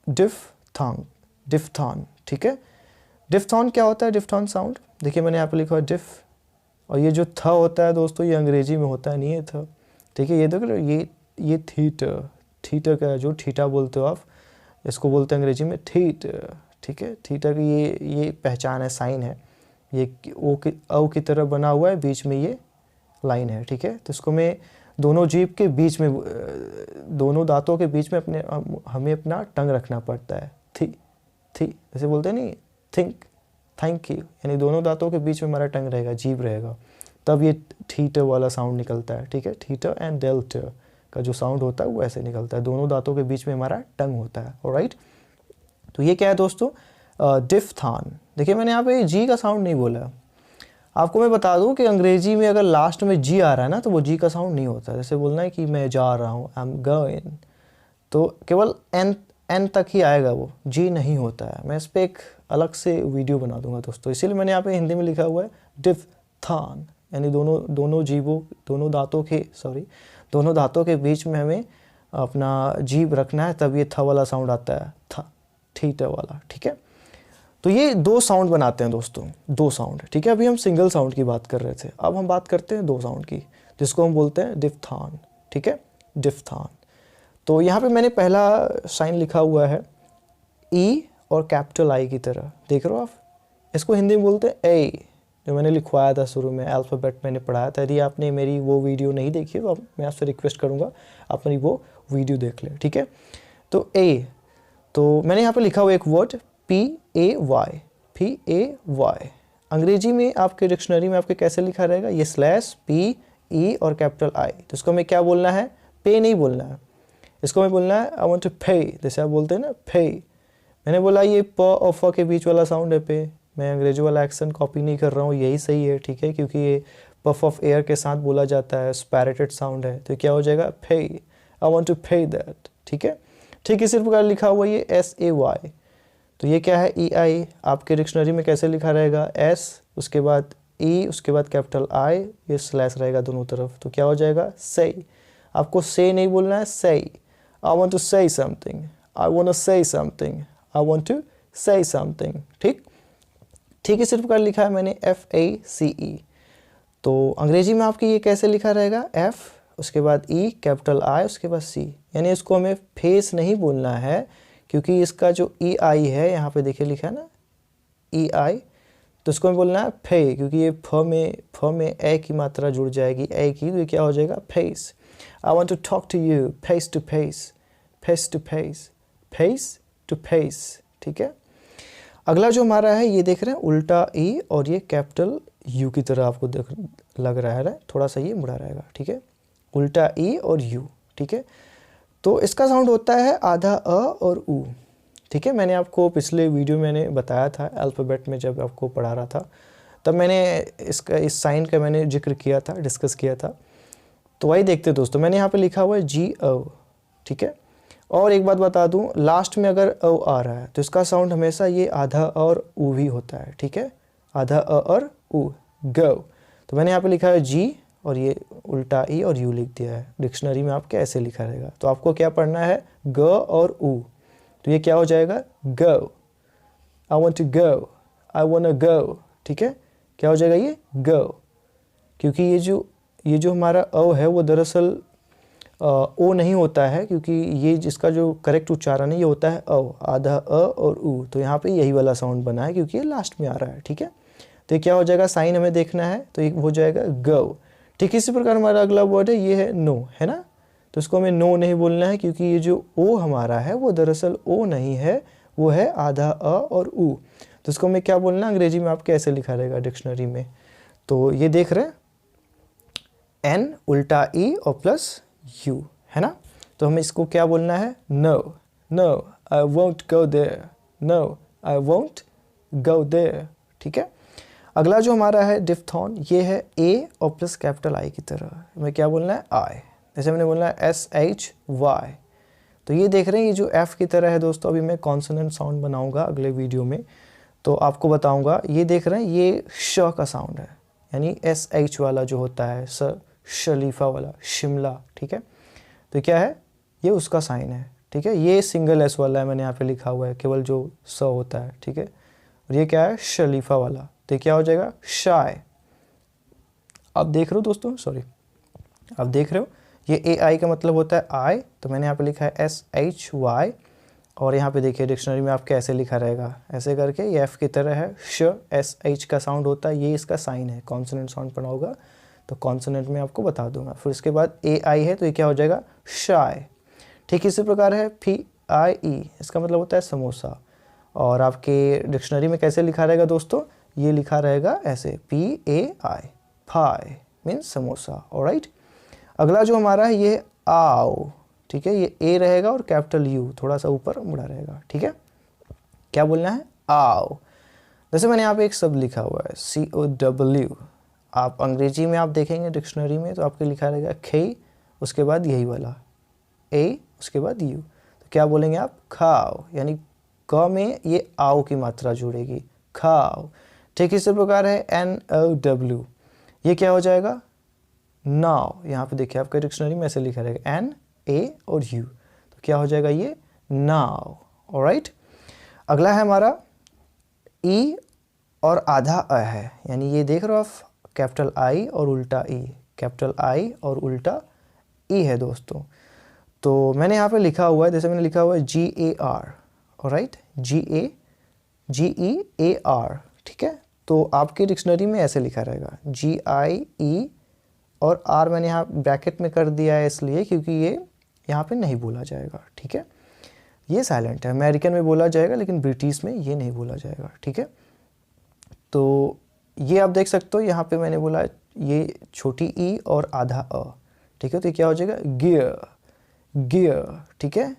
Speaker 1: डिफ्थॉन्ग, डिफ्थॉन, ठीक है। डिफ्थॉन क्या होता है, डिफ्थॉन साउंड, देखिए मैंने यहाँ पे लिखा है डिफ, और ये जो थ होता है दोस्तों, ये अंग्रेजी में होता है, नहीं है थ, ठीक है। ये देख रहे हो, ये थीटर, थीटर का जो थीटा बोलते हो आप, इसको बोलते हैं अंग्रेजी में थीटर, ठीक है। थीटर की ये पहचान है, साइन है, ये ओ की तरह बना हुआ है, बीच में ये लाइन है, ठीक है। तो इसको मैं दोनों जीभ के बीच में, दोनों दांतों के बीच में हमें अपना टंग रखना पड़ता है, थी, जैसे बोलते हैं नहीं, थिंक, थैंक यू, यानी दोनों दांतों के बीच में हमारा टंग रहेगा, जीभ रहेगा, तब ये थीटर वाला साउंड निकलता है, ठीक है। थीटर एंड डेल्टर का जो साउंड होता है वो ऐसे निकलता है, दोनों दांतों के बीच में हमारा टंग होता है, ऑलराइट। तो ये क्या है दोस्तों, डिफ्थॉन। देखिए मैंने यहाँ पे जी का साउंड नहीं बोला, आपको मैं बता दूं कि अंग्रेजी में अगर लास्ट में जी आ रहा है ना, तो वो जी का साउंड नहीं होता। जैसे बोलना है कि मैं जा रहा हूँ, आई एम गोइंग, तो केवल एन तक ही आएगा, वो जी नहीं होता है। मैं इस पर एक अलग से वीडियो बना दूंगा दोस्तों, इसीलिए मैंने यहाँ पे हिंदी में लिखा हुआ है डिफ्थॉन, यानी दोनों जीभों, दोनों दांतों के बीच में हमें अपना जीभ रखना है, तब ये थ वाला साउंड आता है, थ, थीटर वाला, ठीक है। तो ये 2 साउंड बनाते हैं दोस्तों, 2 साउंड, ठीक है। अभी हम सिंगल साउंड की बात कर रहे थे, अब हम बात करते हैं 2 साउंड की, जिसको हम बोलते हैं डिफ्थॉन, ठीक है, डिफ्थॉन। तो यहाँ पे मैंने पहला साइन लिखा हुआ है ई और कैपिटल आई की तरह, देख रहे हो आप, इसको हिंदी में बोलते हैं ए, जो मैंने लिखवाया था शुरू में, अल्फ़ाबेट मैंने पढ़ाया था। यदि आपने मेरी वो वीडियो नहीं देखी तो मैं आपसे रिक्वेस्ट करूँगा आप मेरी वो वीडियो देख लें, ठीक है। तो ए, तो मैंने यहाँ पे लिखा हुआ एक वर्ड PAY, PAY, अंग्रेजी में आपके डिक्शनरी में आपके कैसे लिखा रहेगा, ये स्लैश P E और कैपिटल I, तो इसको हमें क्या बोलना है, पे नहीं बोलना है, इसको हमें बोलना है आई वांट टू पे, जैसे आप बोलते हैं ना पे। मैंने बोला ये प और फ के बीच वाला साउंड है पे, मैं अंग्रेजी वाला एक्सेंट कॉपी नहीं कर रहा हूँ, यही सही है, ठीक है, क्योंकि ये पफ ऑफ एयर के साथ बोला जाता है, स्पैरेटेड साउंड है, तो क्या हो जाएगा, पे, आई वांट टू पे दैट, ठीक है। ठीक इसी प्रकार लिखा हुआ ये SAY, तो ये क्या है EI, आपके डिक्शनरी में कैसे लिखा रहेगा, S, उसके बाद E, उसके बाद कैपिटल I, ये स्लैश रहेगा दोनों तरफ, तो क्या हो जाएगा, say। आपको say नहीं बोलना है, say, I want to say something, I want to say something, I want to say something, ठीक इसी प्रकार लिखा है मैंने FACE, तो अंग्रेजी में आपकी ये कैसे लिखा रहेगा, F, उसके बाद E, कैपिटल I, उसके बाद C, यानी इसको हमें फेस नहीं बोलना है, क्योंकि इसका जो EI है यहाँ पे देखिए लिखा है ना EI, तो इसको हमें बोलना है फे, क्योंकि ये फ में ए की मात्रा जुड़ जाएगी, ए की, तो ये क्या हो जाएगा, face. I want to talk to you, face to face, face to face, face to face, ठीक है। अगला जो हमारा है ये देख रहे हैं उल्टा ई और ये कैपिटल यू की तरह आपको लग रहा है, थोड़ा सा ये मुड़ा रहेगा, ठीक है, उल्टा ई और यू, ठीक है। तो इसका साउंड होता है आधा अ और ऊ, ठीक है। मैंने आपको पिछले वीडियो मैंने बताया था अल्फ़ाबेट में, जब आपको पढ़ा रहा था तब मैंने इस साइन का मैंने जिक्र किया था, डिस्कस किया था। तो वही देखते दोस्तों, मैंने यहाँ पे लिखा हुआ है GO, ठीक है। और एक बात बता दूँ, लास्ट में अगर ओ आ रहा है तो इसका साउंड हमेशा ये आधा अ और ऊ भी होता है, ठीक है, आधा अ और ऊ, गो। तो मैंने यहाँ पे लिखा है G और ये उल्टा ई और यू लिख दिया है। डिक्शनरी में आपके ऐसे लिखा रहेगा। तो आपको क्या पढ़ना है, ग और ऊ। तो ये क्या हो जाएगा, go, I want to go, I want go, ठीक है। क्या हो जाएगा ये, गो, क्योंकि ये जो हमारा अ है वो दरअसल ओ नहीं होता है, क्योंकि ये जिसका जो करेक्ट उच्चारण है ये होता है अ, आधा अ और ऊ। तो यहाँ पे यही वाला साउंड बना है क्योंकि ये लास्ट में आ रहा है, ठीक है। तो ये क्या हो जाएगा, साइन हमें देखना है, तो ये हो जाएगा गो। ठीक इसी प्रकार हमारा अगला वर्ड है, ये है नो, है ना। तो इसको हमें नो नहीं बोलना है, क्योंकि ये जो ओ हमारा है वो दरअसल ओ नहीं है, वो है आधा अ और ऊ। तो इसको हमें क्या बोलना है, अंग्रेजी में आपके ऐसे लिखा रहेगा डिक्शनरी में। तो ये देख रहे हैं, एन उल्टा ई और प्लस यू, है ना। तो हमें इसको क्या बोलना है, no, no I won't go there, no I won't go there, ठीक है। अगला जो हमारा है डिफ्थॉन, ये है ए और प्लस कैपिटल आई की तरह। हमें क्या बोलना है, आई, जैसे मैंने बोलना है एस एच वाई। तो ये देख रहे हैं, ये जो एफ की तरह है दोस्तों, अभी मैं कॉन्सोनेंट साउंड बनाऊंगा अगले वीडियो में, तो आपको बताऊंगा। ये देख रहे हैं, ये श का साउंड है, यानी एस एच वाला जो होता है, शलीफा वाला, शिमला, ठीक है। तो क्या है, ये उसका साइन है, ठीक है। ये सिंगल एस वाला है, मैंने यहाँ पे लिखा हुआ है, केवल जो स होता है, ठीक है। और ये क्या है, शलीफा वाला, तो क्या हो जाएगा, शाय। आप देख रहे हो दोस्तों, सॉरी, आप देख रहे हो, ये ए आई का मतलब होता है आई, तो मैंने यहाँ पे लिखा है एस एच वाई। और यहाँ पे देखिए डिक्शनरी में आपके ऐसे लिखा रहेगा, ऐसे करके, ये एफ की तरह है, श एस एच का साउंड होता है, ये इसका साइन है। कॉन्सोनेंट साउंड पढ़ा होगा तो कॉन्सोनेंट में आपको बता दूंगा। फिर इसके बाद ए आई है, तो ये क्या हो जाएगा, शाय। ठीक इसी प्रकार है पी आई ई, इसका मतलब होता है समोसा। और आपके डिक्शनरी में कैसे लिखा रहेगा दोस्तों, ये लिखा रहेगा ऐसे, P A I, pi means samosa, alright. अगला जो हमारा है ये आओ, ठीक है। ये ए रहेगा और कैपिटल यू थोड़ा सा ऊपर मुड़ा रहेगा, ठीक है। क्या बोलना है, आओ। जैसे मैंने यहाँ पे एक शब्द लिखा हुआ है COW, आप अंग्रेजी में आप देखेंगे डिक्शनरी में तो आपके लिखा रहेगा खे, उसके बाद यही वाला ए, उसके बाद यू। तो क्या बोलेंगे आप, खाओ, यानी क में ये आओ की मात्रा जुड़ेगी, खाओ। ठीक इसी प्रकार है NOW, ये क्या हो जाएगा, नाउ। यहाँ पे देखिए आपके डिक्शनरी में ऐसे लिखा रहेगा NA और U, तो क्या हो जाएगा ये, नाउ, ऑलराइट। अगला है हमारा ई और आधा अ है, यानी ये देख रहे हो आप, कैपिटल आई और उल्टा ई, कैपिटल आई और उल्टा ई है दोस्तों। तो मैंने यहाँ पे लिखा हुआ है, जैसे मैंने लिखा हुआ है GAR, ऑलराइट, GEAR, ठीक है। तो आपके डिक्शनरी में ऐसे लिखा रहेगा GIE, और R मैंने यहाँ ब्रैकेट में कर दिया है इसलिए क्योंकि ये यहाँ पे नहीं बोला जाएगा, ठीक है। ये साइलेंट है, अमेरिकन में बोला जाएगा लेकिन ब्रिटिश में ये नहीं बोला जाएगा, ठीक है। तो ये आप देख सकते हो, यहाँ पे मैंने बोला ये छोटी ई और आधा अ, ठीक है। तो ये क्या हो जाएगा, गियर, गियर, ठीक है।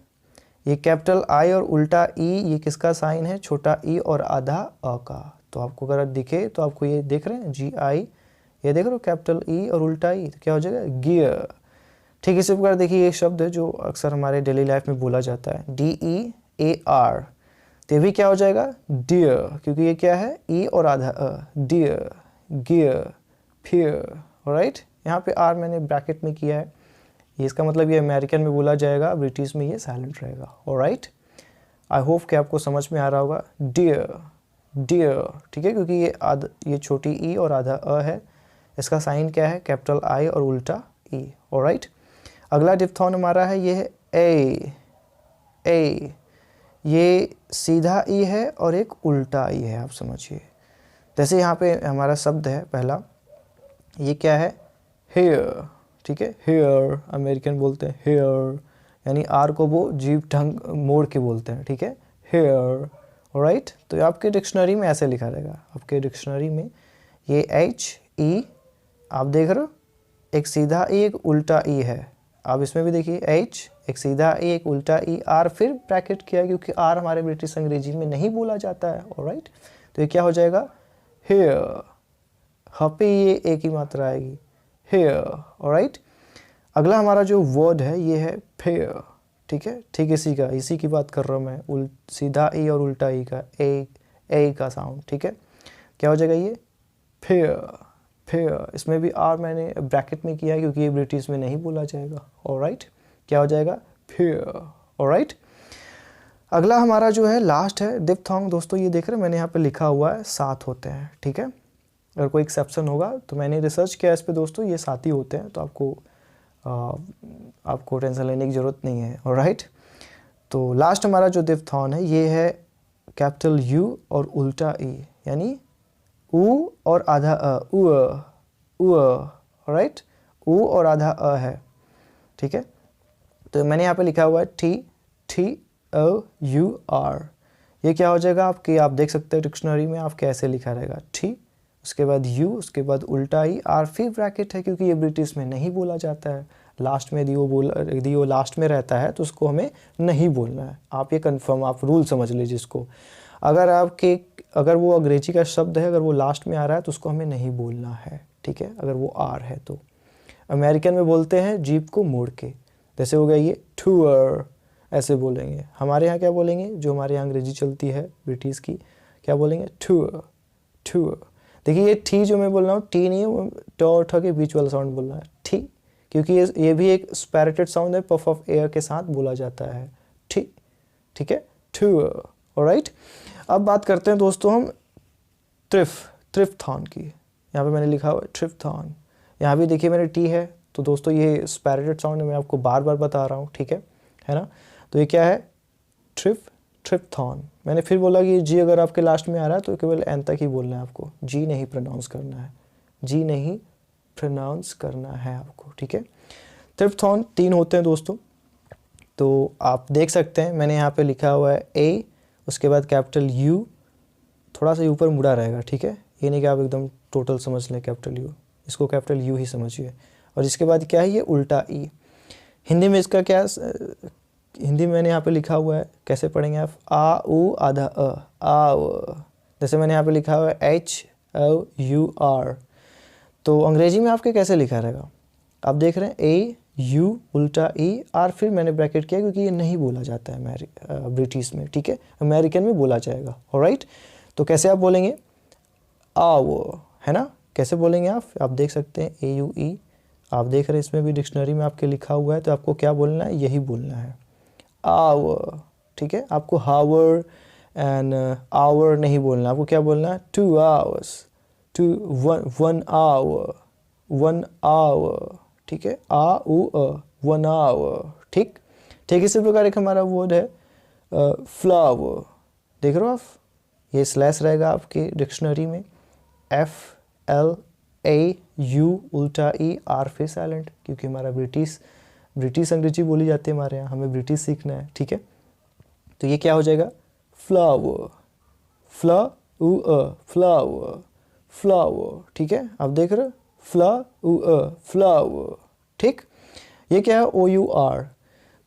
Speaker 1: ये कैपिटल आई और उल्टा ई, ये किसका साइन है, छोटा ई और आधा अ का। तो आपको अगर दिखे तो आपको ये देख रहे हैं GI, ये देख रहे हो कैपिटल ई और उल्टा ई, तो क्या हो जाएगा, गियर। ठीक इसी प्रकार देखिए ये शब्द है जो अक्सर हमारे डेली लाइफ में बोला जाता है, DEAR, तो ये भी क्या हो जाएगा, डियर, क्योंकि ये क्या है, ई और आधा अ, डियर, गियर, फियर, ऑलराइट। यहाँ पे आर मैंने ब्रैकेट में किया है, ये इसका मतलब ये अमेरिकन में बोला जाएगा, ब्रिटिश में ये साइलेंट रहेगा, ऑलराइट। आई होप कि आपको समझ में आ रहा होगा, डियर, डियर, ठीक है, क्योंकि ये छोटी ई और आधा अ है, इसका साइन क्या है, कैपिटल आई और उल्टा ई, ऑलराइट। अगला डिप्थॉन हमारा है, ये है ए, ये सीधा ई है और एक उल्टा ई है, आप समझिए। जैसे यहाँ पे हमारा शब्द है पहला, ये क्या है, हेयर, ठीक है, हेयर, अमेरिकन बोलते हैं हेयर, यानी आर को वो जीभ ढंग मोड़ के बोलते हैं, ठीक है, हेयर, ऑलराइट। तो आपके डिक्शनरी में ऐसे लिखा रहेगा, आपके डिक्शनरी में ये HE, आप देख रहे हो, एक सीधा ई एक उल्टा ई है। आप इसमें भी देखिए H, एक सीधा ई एक उल्टा ई, आर फिर ब्रैकेट किया क्योंकि आर हमारे ब्रिटिश अंग्रेजी में नहीं बोला जाता है, ऑलराइट। तो ये क्या हो जाएगा, हेयर, ह पे ये एक ही मात्रा आएगी, हेयर, ऑलराइट। अगला हमारा जो वर्ड है ये है फेयर, ठीक है। ठीक इसी की बात कर रहा हूँ मैं, सीधा ई और उल्टा ई का, ए का साउंड, ठीक है। क्या हो जाएगा ये, फेयर, फिर इसमें भी आर मैंने ब्रैकेट में किया है क्योंकि ये ब्रिटिश में नहीं बोला जाएगा। ऑलराइट, क्या हो जाएगा फिर। ऑलराइट, अगला हमारा जो है लास्ट है डिप्थोंग। दोस्तों ये देख रहे हैं मैंने यहाँ पे लिखा हुआ है 7 होते हैं, ठीक है। अगर कोई एक्सेप्शन होगा तो मैंने रिसर्च किया इस पे दोस्तों, ये 7 ही होते हैं, तो आपको टेंशन लेने की ज़रूरत नहीं है। ऑलराइट, तो लास्ट हमारा जो डिप्थोन है ये है कैपिटल यू और उल्टा ई, यानी ऊ और आधा अ, ऊ। राइट, ऊ और आधा अ है, ठीक है। तो मैंने यहाँ पे लिखा हुआ है टी ओ यू आर। ये क्या हो जाएगा आपकी, आप देख सकते हैं डिक्शनरी में आप कैसे लिखा रहेगा, टी उसके बाद यू उसके बाद उल्टा ई आर, फिर ब्रैकेट है क्योंकि ये ब्रिटिश में नहीं बोला जाता है। लास्ट में यदि वो लास्ट में रहता है तो उसको हमें नहीं बोलना है। आप ये कंफर्म, आप रूल समझ लीजिए इसको। अगर वो अंग्रेजी का शब्द है, अगर वो लास्ट में आ रहा है तो उसको हमें नहीं बोलना है, ठीक है, अगर वो आर है तो। अमेरिकन में बोलते हैं जीप को मोड़ के, जैसे हो गया ये टूअर, ऐसे बोलेंगे। हमारे यहाँ क्या बोलेंगे, जो हमारे यहाँ अंग्रेजी चलती है ब्रिटिश की, क्या बोलेंगे टूअर। देखिए ये टी जो मैं बोल रहा हूँ, टी नहीं है, ट और ठ के बीच वाला साउंड बोलना है, ठी, क्योंकि ये भी एक स्पैरेटेड साउंड है, पफ ऑफ एयर के साथ बोला जाता है, ठी, ठीक है, टूअर। ऑलराइट, अब बात करते हैं दोस्तों हम थ्रिफ्थॉन की। यहाँ पे मैंने लिखा हुआ है थ्रिफ्थॉन, यहाँ भी देखिए मेरे टी है, तो दोस्तों ये स्पैरेटेड साउंड है, मैं आपको बार बार बता रहा हूँ, ठीक है ना। तो ये क्या है, थ्रिफ्थॉन। मैंने फिर बोला कि जी अगर आपके लास्ट में आ रहा है तो केवल एन तक ही बोलना है आपको, जी नहीं प्रोनाउंस करना है, जी नहीं प्रोनाउंस करना है आपको, ठीक है। थ्रिफ्थॉन 3 होते हैं दोस्तों, तो आप देख सकते हैं मैंने यहाँ पे लिखा हुआ है ए, उसके बाद कैपिटल यू, थोड़ा सा ऊपर मुड़ा रहेगा, ठीक है, ये नहीं कि आप एकदम टोटल समझ लें कैपिटल यू, इसको कैपिटल यू ही समझिए। और इसके बाद क्या है, ये उल्टा ई। हिंदी में इसका क्या, हिंदी में मैंने यहाँ पे लिखा हुआ है, कैसे पढ़ेंगे आप, आ ऊ आधा अ, आ उ। जैसे मैंने यहाँ पे लिखा हुआ है एच ओ यू आर, तो अंग्रेजी में आपके कैसे लिखा रहेगा, आप देख रहे हैं ए यू उल्टा ई आर, फिर मैंने ब्रैकेट किया क्योंकि ये नहीं बोला जाता है ब्रिटिश में, ठीक है, अमेरिकन में बोला जाएगा। ऑलराइट, तो कैसे आप बोलेंगे, आ वो, है ना, कैसे बोलेंगे आप देख सकते हैं ए यू ई, आप देख रहे हैं इसमें भी डिक्शनरी में आपके लिखा हुआ है, तो आपको क्या बोलना है, यही बोलना है, आवर, ठीक है। आपको हावर एंड आवर नहीं बोलना, आपको क्या बोलना है, 2 hours, 1 hour, 1 hour, ठीक है, आ उ अ, 1 hour, ठीक। इसी प्रकार एक हमारा वर्ड है फ्लावर, देख रहे हो आप, ये स्लैश रहेगा आपके डिक्शनरी में, FLAU उल्टा ई आर फिर साइलेंट, क्योंकि हमारा ब्रिटिश अंग्रेजी बोली जाती है हमारे यहाँ, हमें ब्रिटिश सीखना है, ठीक है। तो ये क्या हो जाएगा, फ्लावर, फ्लावर, ठीक है, आप देख रहे हो, फ्लावर, ठीक। ये क्या है, OUR।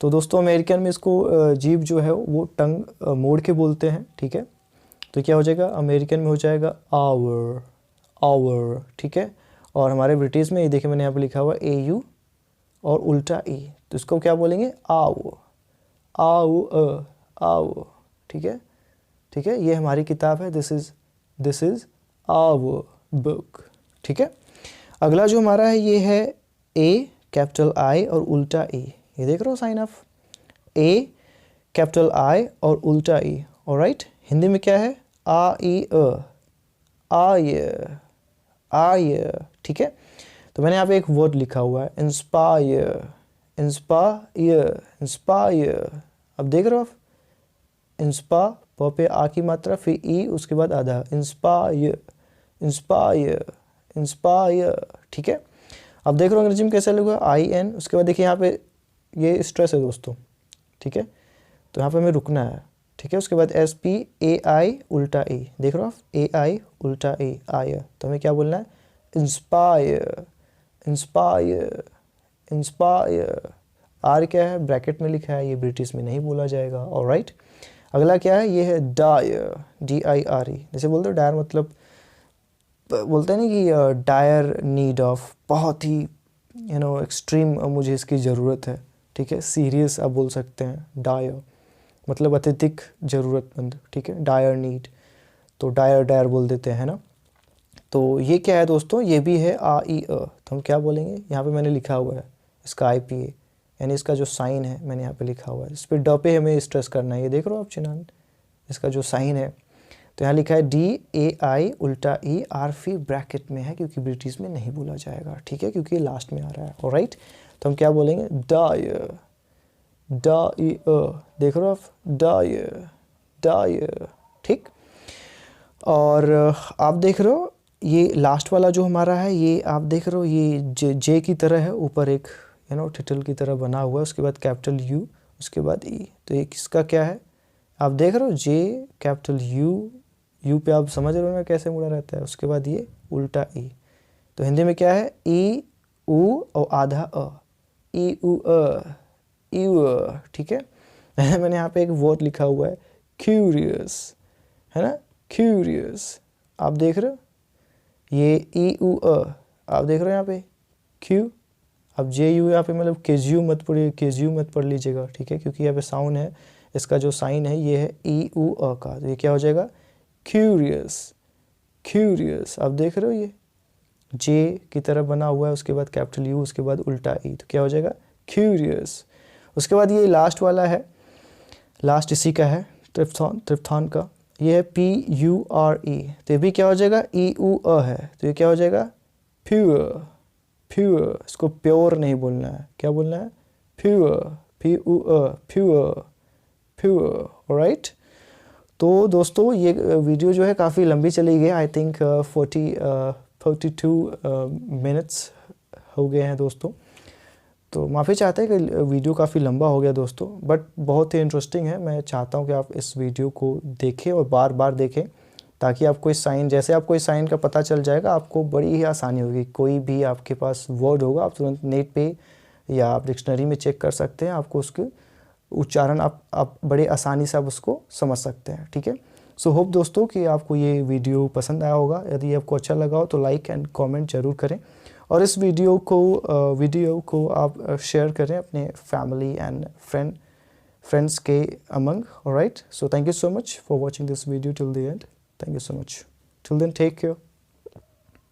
Speaker 1: तो दोस्तों अमेरिकन में इसको जीभ जो है वो टंग मोड़ के बोलते हैं, ठीक है। तो क्या हो जाएगा, अमेरिकन में हो जाएगा आवर, ठीक है। और हमारे ब्रिटिश में ये देखिए मैंने यहाँ पे लिखा हुआ AU और उल्टा ई, तो इसको क्या बोलेंगे, आओ, ठीक है, ये हमारी किताब है, दिस इज आवर बुक, ठीक है। अगला जो हमारा है ये है ए कैपिटल आई और उल्टा ई, ये देख रहे हो sign off, a capital I और उल्टा ई। ऑलराइट, हिंदी में क्या है, आ ई अ, आय, ठीक है। तो मैंने यहाँ पे एक वर्ड लिखा हुआ है इंस्पायर, अब देख रहे हो आप, इंस्पा प पे आ की मात्रा, फिर ई उसके बाद आधा, इंस्पायर, ठीक है। अब देख रहे हो अंग्रेजी में कैसे लिखा, IN, उसके बाद देखिए यहाँ पे ये स्ट्रेस है दोस्तों, ठीक है, तो यहाँ पे हमें रुकना है, ठीक है। उसके बाद SPAI उल्टा ई, देख रहे हो आप, AI उल्टा ई, आय, तो हमें क्या बोलना है, इंस्पायर। आर क्या है, ब्रैकेट में लिखा है, ये ब्रिटिश में नहीं बोला जाएगा। ऑलराइट, अगला क्या है, ये है डायर, DIRE। जैसे बोलते हो डायर, मतलब बोलते हैं ना कि डायर नीड ऑफ, बहुत ही एक्सट्रीम मुझे इसकी ज़रूरत है, ठीक है, सीरियस आप बोल सकते हैं। डायर मतलब अत्यधिक ज़रूरतमंद, ठीक है, डायर नीड, तो डायर बोल देते हैं ना। तो ये क्या है दोस्तों, ये भी है आ ई अ। तो हम क्या बोलेंगे, यहाँ पे मैंने लिखा हुआ है इसका आई पी ए, यानी इसका जो साइन है मैंने यहाँ पे लिखा हुआ है, इस पर ड पे हमें स्ट्रेस करना है। ये देख रहे हो आप चिन्हांक, इसका जो साइन है, तो यहाँ लिखा है डी ए आई उल्टा ई आर फी ब्रैकेट में है, क्योंकि ब्रिटिश में नहीं बोला जाएगा, ठीक है, क्योंकि ये लास्ट में आ रहा है। ऑलराइट, तो हम क्या बोलेंगे, डायर, डायर, देख रहे हो आप, डायर, डायर, ठीक। और आप देख रहे हो ये लास्ट वाला जो हमारा है, ये आप देख रहे हो ये जे की तरह है, ऊपर एक टिटल की तरह बना हुआ है, उसके बाद कैपिटल यू, उसके बाद ई। तो ये किसका क्या है, आप देख रहे हो, जे कैपिटल यू पे आप समझ रहे हो ना कैसे मुड़ा रहता है, उसके बाद ये उल्टा ई। तो हिंदी में क्या है, ई ऊ और आधा अ, ई ऊ अ, ई ऊ अ, ठीक है। मैंने यहाँ पे एक वर्ड लिखा हुआ है क्यूरियस, है ना, क्यूरियस, आप देख रहे हो, ये ई ऊ अ, आप देख रहे हो यहाँ पे क्यू। अब जे यू यहाँ पे मतलब केज्यू मत पढ़िए, केज्यू मत पढ़ लीजिएगा, ठीक है, क्योंकि यहाँ पे साउंड है, इसका जो साइन है ये है ई ऊ अ का, तो ये क्या हो जाएगा, क्यूरियस, क्यूरियस। आप देख रहे हो ये जे की तरह बना हुआ है, उसके बाद कैपिटल यू, उसके बाद उल्टा ई, तो क्या हो जाएगा, क्यूरियस। उसके बाद ये लास्ट वाला है, लास्ट इसी का है, त्रिप्थॉन का, ये है पी यू आर ई, तो ये भी क्या हो जाएगा, ई ऊ अ है, तो ये क्या हो जाएगा, प्योर, प्योर। इसको प्योर नहीं बोलना है, क्या बोलना है, प्योर, पी यू अ, प्योर, प्योर। ऑलराइट, तो दोस्तों ये वीडियो जो है काफ़ी लंबी चली गई, आई थिंक 42 मिनट्स हो गए हैं दोस्तों। तो माफ़ी चाहते हैं कि वीडियो काफ़ी लंबा हो गया दोस्तों, बट बहुत ही इंटरेस्टिंग है। मैं चाहता हूं कि आप इस वीडियो को देखें और बार बार देखें, ताकि आपको इस साइन, जैसे आपको इस साइन का पता चल जाएगा, आपको बड़ी ही आसानी होगी। कोई भी आपके पास वर्ड होगा, आप तुरंत नेट पे या आप डिक्शनरी में चेक कर सकते हैं, आपको उसके उच्चारण आप बड़े आसानी से आप उसको समझ सकते हैं, ठीक है। सो होप दोस्तों कि आपको ये वीडियो पसंद आया होगा। यदि आपको अच्छा लगा हो तो लाइक एंड कमेंट ज़रूर करें, और इस वीडियो को आप शेयर करें अपने फैमिली एंड फ्रेंड्स के among. Alright, so thank you so much for watching this video till the end. Thank you so much. Till then take care.